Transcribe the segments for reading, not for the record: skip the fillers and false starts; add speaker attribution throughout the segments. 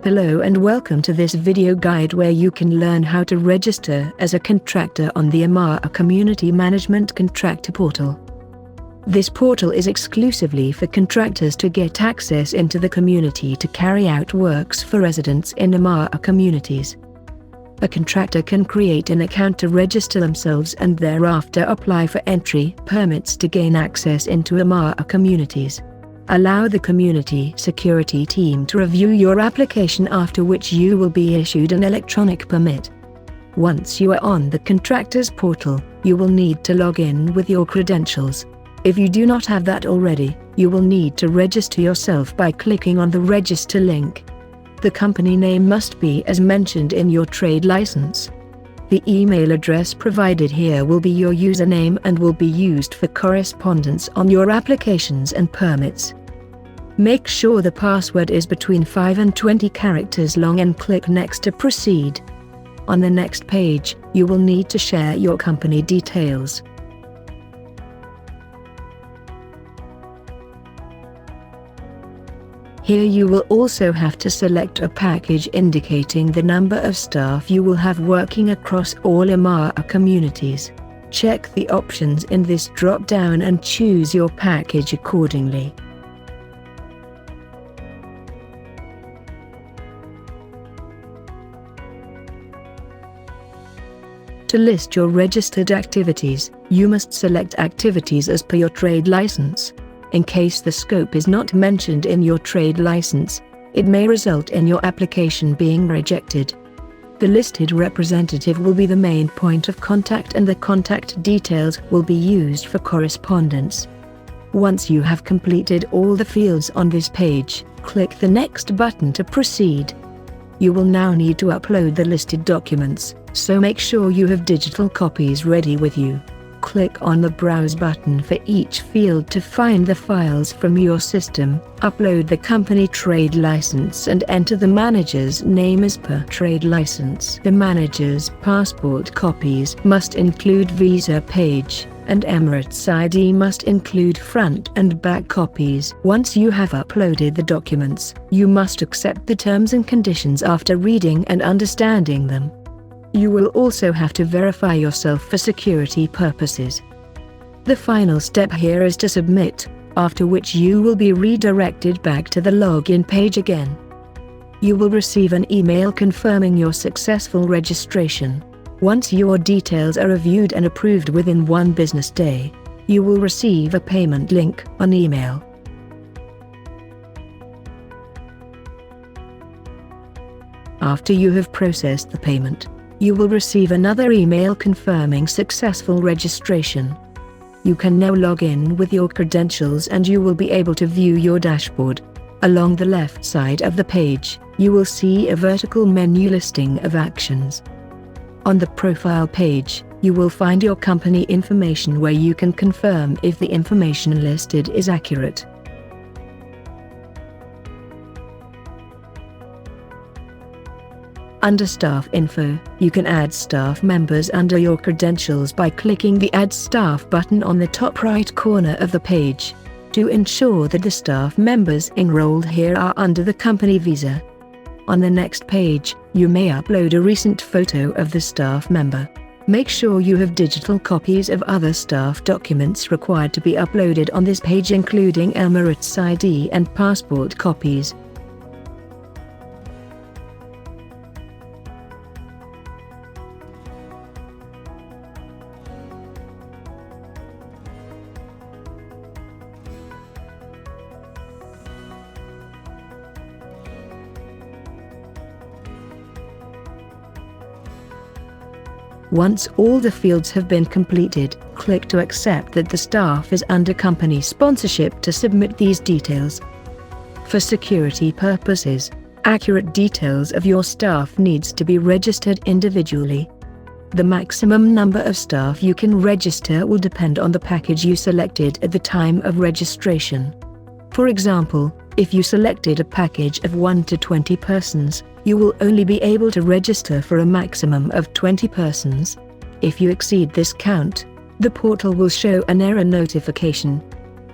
Speaker 1: Hello and welcome to this video guide where you can learn how to register as a contractor on the Emaar Community Management Contractor Portal. This portal is exclusively for contractors to get access into the community to carry out works for residents in Emaar communities. A contractor can create an account to register themselves and thereafter apply for entry permits to gain access into Emaar communities. Allow the community security team to review your application, after which you will be issued an electronic permit. Once you are on the contractors portal, you will need to log in with your credentials. If you do not have that already, you will need to register yourself by clicking on the register link. The company name must be as mentioned in your trade license. The email address provided here will be your username and will be used for correspondence on your applications and permits. Make sure the password is between 5 and 20 characters long and click Next to proceed. On the next page, you will need to share your company details. Here you will also have to select a package indicating the number of staff you will have working across all Emaar communities. Check the options in this drop-down and choose your package accordingly. To list your registered activities, you must select activities as per your trade license. In case the scope is not mentioned in your trade license, it may result in your application being rejected. The listed representative will be the main point of contact and the contact details will be used for correspondence. Once you have completed all the fields on this page, click the Next button to proceed. You will now need to upload the listed documents, so make sure you have digital copies ready with you. Click on the Browse button for each field to find the files from your system, upload the company trade license and enter the manager's name as per trade license. The manager's passport copies must include visa page, and Emirates ID must include front and back copies. Once you have uploaded the documents, you must accept the terms and conditions after reading and understanding them. You will also have to verify yourself for security purposes. The final step here is to submit, after which you will be redirected back to the login page again. You will receive an email confirming your successful registration. Once your details are reviewed and approved within 1 business day, you will receive a payment link on email. After you have processed the payment, you will receive another email confirming successful registration. You can now log in with your credentials and you will be able to view your dashboard. Along the left side of the page, you will see a vertical menu listing of actions. On the profile page, you will find your company information where you can confirm if the information listed is accurate. Under Staff Info, you can add staff members under your credentials by clicking the Add Staff button on the top right corner of the page. To ensure that the staff members enrolled here are under the company visa. On the next page, you may upload a recent photo of the staff member. Make sure you have digital copies of other staff documents required to be uploaded on this page, including Emirates ID and passport copies. Once all the fields have been completed, click to accept that the staff is under company sponsorship to submit these details. For security purposes, accurate details of your staff needs to be registered individually. The maximum number of staff you can register will depend on the package you selected at the time of registration. For example, if you selected a package of 1 to 20 persons, you will only be able to register for a maximum of 20 persons. If you exceed this count, the portal will show an error notification.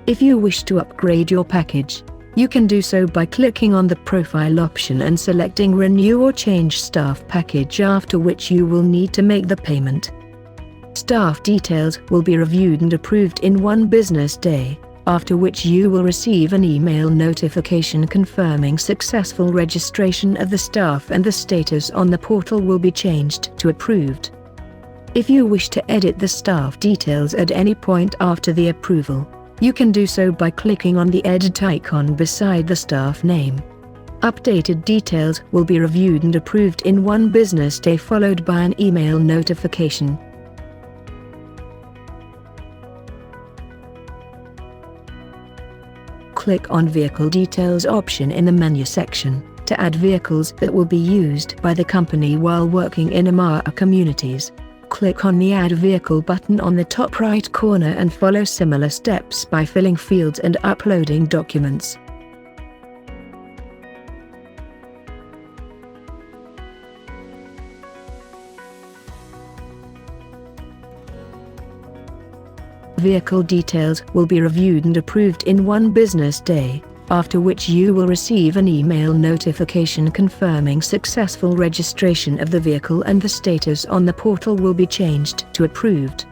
Speaker 1: If you wish to upgrade your package, You can do so by clicking on the Profile option and selecting Renew or Change Staff Package, after which you will need to make the payment. Staff details will be reviewed and approved in 1 business day, after which you will receive an email notification confirming successful registration of the staff, and the status on the portal will be changed to approved. If you wish to edit the staff details at any point after the approval, you can do so by clicking on the edit icon beside the staff name. Updated details will be reviewed and approved in 1 business day, followed by an email notification. Click on Vehicle Details option in the menu section to add vehicles that will be used by the company while working in Emaar communities. Click on the Add Vehicle button on the top right corner and follow similar steps by filling fields and uploading documents. Vehicle details will be reviewed and approved in 1 business day, after which you will receive an email notification confirming successful registration of the vehicle, and the status on the portal will be changed to approved.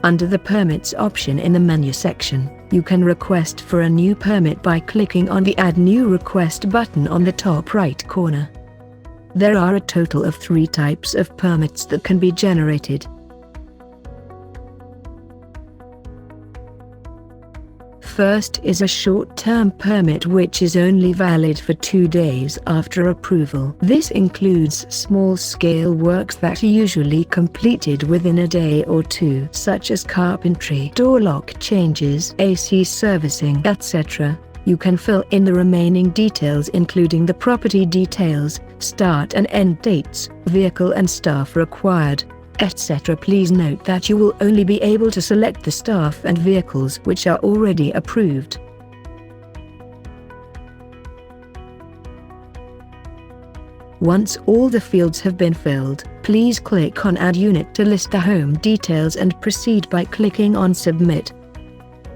Speaker 1: Under the Permits option in the menu section, you can request for a new permit by clicking on the Add New Request button on the top right corner. There are a total of 3 types of permits that can be generated. First is a short-term permit, which is only valid for 2 days after approval. This includes small-scale works that are usually completed within a day or 2, such as carpentry, door lock changes, AC servicing, etc. You can fill in the remaining details, including the property details, start and end dates, vehicle and staff required, etc. Please note that you will only be able to select the staff and vehicles which are already approved. Once all the fields have been filled, please click on Add Unit to list the home details and proceed by clicking on Submit.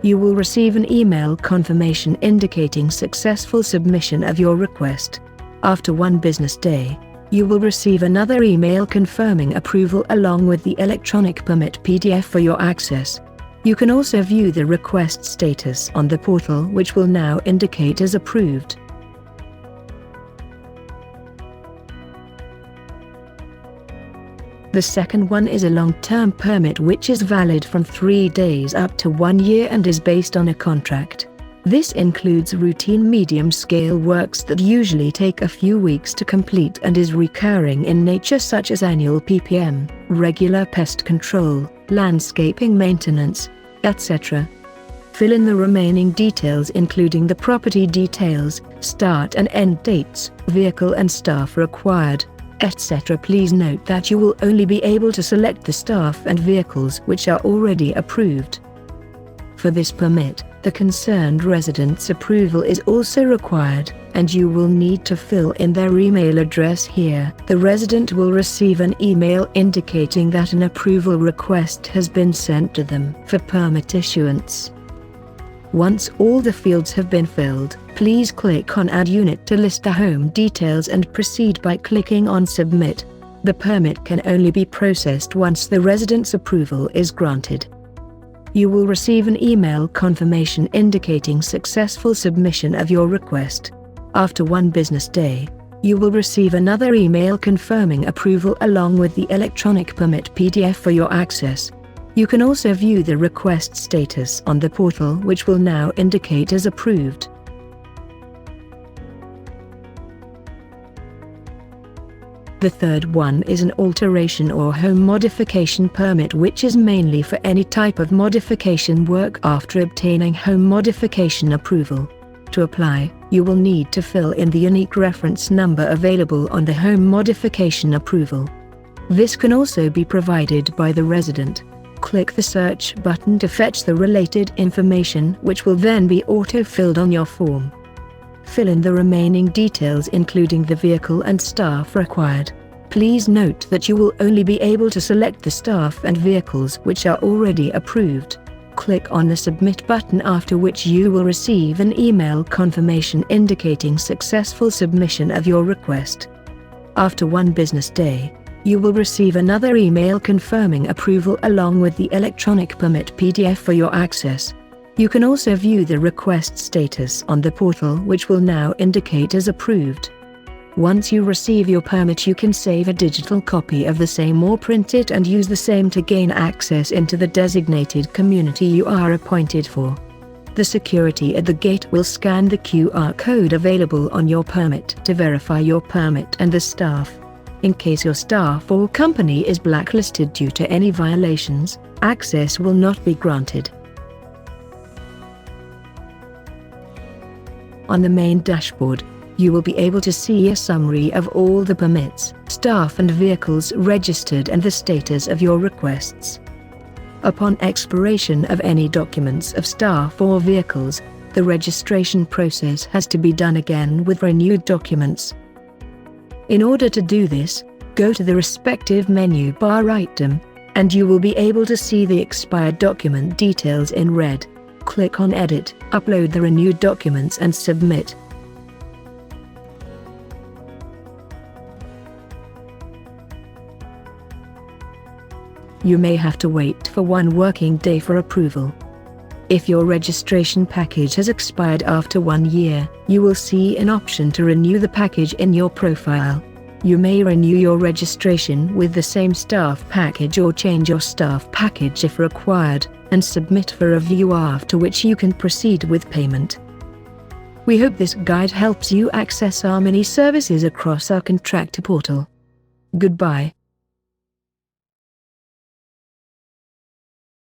Speaker 1: You will receive an email confirmation indicating successful submission of your request. After 1 business day, you will receive another email confirming approval along with the electronic permit PDF for your access. You can also view the request status on the portal, which will now indicate as approved. The second one is a long-term permit, which is valid from 3 days up to 1 year and is based on a contract. This includes routine medium-scale works that usually take a few weeks to complete and is recurring in nature, such as annual PPM, regular pest control, landscaping maintenance, etc. Fill in the remaining details, including the property details, start and end dates, vehicle and staff required, etc. Please note that you will only be able to select the staff and vehicles which are already approved. For this permit, the concerned resident's approval is also required, and you will need to fill in their email address here. The resident will receive an email indicating that an approval request has been sent to them for permit issuance. Once all the fields have been filled, please click on Add Unit to list the home details and proceed by clicking on Submit. The permit can only be processed once the resident's approval is granted. You will receive an email confirmation indicating successful submission of your request. After 1 business day, you will receive another email confirming approval along with the electronic permit PDF for your access. You can also view the request status on the portal, which will now indicate as approved. The third one is an alteration or home modification permit, which is mainly for any type of modification work after obtaining home modification approval. To apply, you will need to fill in the unique reference number available on the home modification approval. This can also be provided by the resident. Click the search button to fetch the related information, which will then be auto-filled on your form. Fill in the remaining details, including the vehicle and staff required. Please note that you will only be able to select the staff and vehicles which are already approved. Click on the Submit button, after which you will receive an email confirmation indicating successful submission of your request. After 1 business day, you will receive another email confirming approval along with the electronic permit PDF for your access. You can also view the request status on the portal, which will now indicate as approved. Once you receive your permit, you can save a digital copy of the same or print it and use the same to gain access into the designated community you are appointed for. The security at the gate will scan the QR code available on your permit to verify your permit and the staff. In case your staff or company is blacklisted due to any violations, access will not be granted. On the main dashboard, you will be able to see a summary of all the permits, staff and vehicles registered and the status of your requests. Upon expiration of any documents of staff or vehicles, the registration process has to be done again with renewed documents. In order to do this, go to the respective menu bar item, and you will be able to see the expired document details in red. Click on Edit, upload the renewed documents and submit. You may have to wait for 1 working day for approval. If your registration package has expired after 1 year, you will see an option to renew the package in your profile. You may renew your registration with the same staff package or change your staff package if required, and submit for review, after which you can proceed with payment. We hope this guide helps you access our many services across our contractor portal. Goodbye.